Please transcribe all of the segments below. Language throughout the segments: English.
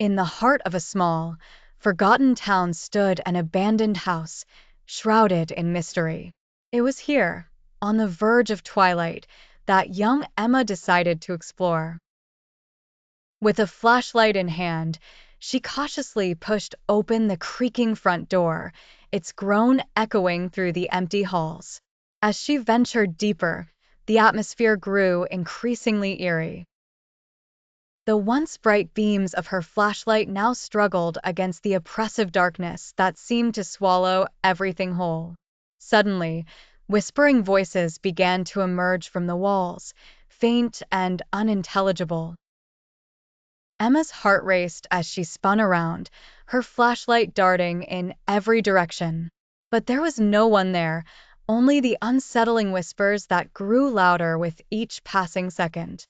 In the heart of a small, forgotten town stood an abandoned house, shrouded in mystery. It was here, on the verge of twilight, that young Emma decided to explore. With a flashlight in hand, she cautiously pushed open the creaking front door, its groan echoing through the empty halls. As she ventured deeper, the atmosphere grew increasingly eerie. The once bright beams of her flashlight now struggled against the oppressive darkness that seemed to swallow everything whole. Suddenly, whispering voices began to emerge from the walls, faint and unintelligible. Emma's heart raced as she spun around, her flashlight darting in every direction. But there was no one there, only the unsettling whispers that grew louder with each passing second.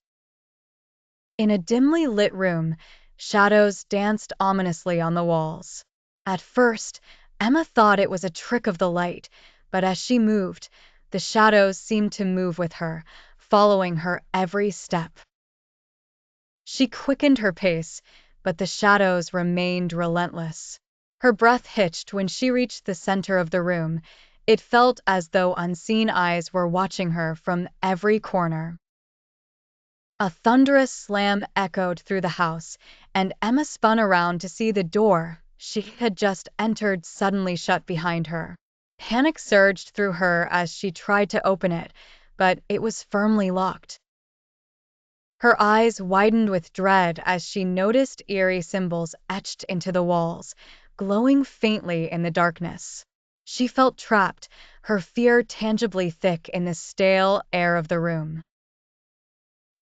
In a dimly lit room, shadows danced ominously on the walls. At first, Emma thought it was a trick of the light, but as she moved, the shadows seemed to move with her, following her every step. She quickened her pace, but the shadows remained relentless. Her breath hitched when she reached the center of the room. It felt as though unseen eyes were watching her from every corner. A thunderous slam echoed through the house, and Emma spun around to see the door she had just entered suddenly shut behind her. Panic surged through her as she tried to open it, but it was firmly locked. Her eyes widened with dread as she noticed eerie symbols etched into the walls, glowing faintly in the darkness. She felt trapped, her fear tangibly thick in the stale air of the room.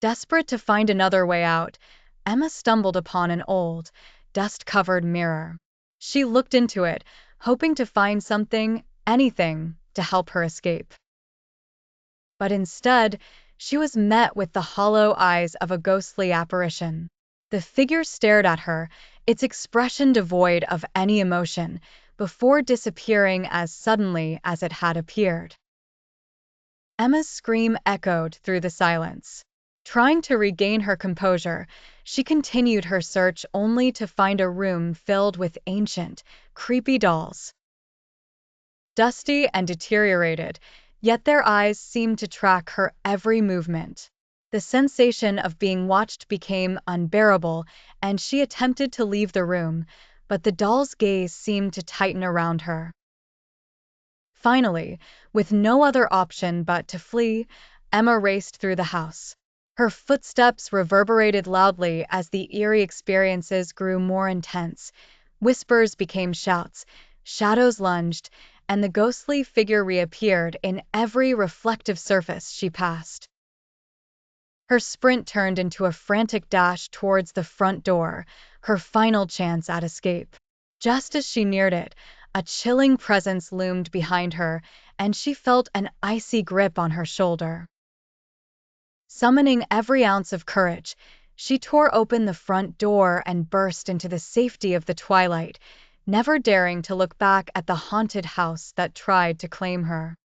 Desperate to find another way out, Emma stumbled upon an old, dust-covered mirror. She looked into it, hoping to find something, anything, to help her escape. But instead, she was met with the hollow eyes of a ghostly apparition. The figure stared at her, its expression devoid of any emotion, before disappearing as suddenly as it had appeared. Emma's scream echoed through the silence. Trying to regain her composure, she continued her search only to find a room filled with ancient, creepy dolls. Dusty and deteriorated, yet their eyes seemed to track her every movement. The sensation of being watched became unbearable, and she attempted to leave the room, but the doll's gaze seemed to tighten around her. Finally, with no other option but to flee, Emma raced through the house. Her footsteps reverberated loudly as the eerie experiences grew more intense. Whispers became shouts, shadows lunged, and the ghostly figure reappeared in every reflective surface she passed. Her sprint turned into a frantic dash towards the front door, her final chance at escape. Just as she neared it, a chilling presence loomed behind her, and she felt an icy grip on her shoulder. Summoning every ounce of courage, she tore open the front door and burst into the safety of the twilight, never daring to look back at the haunted house that tried to claim her.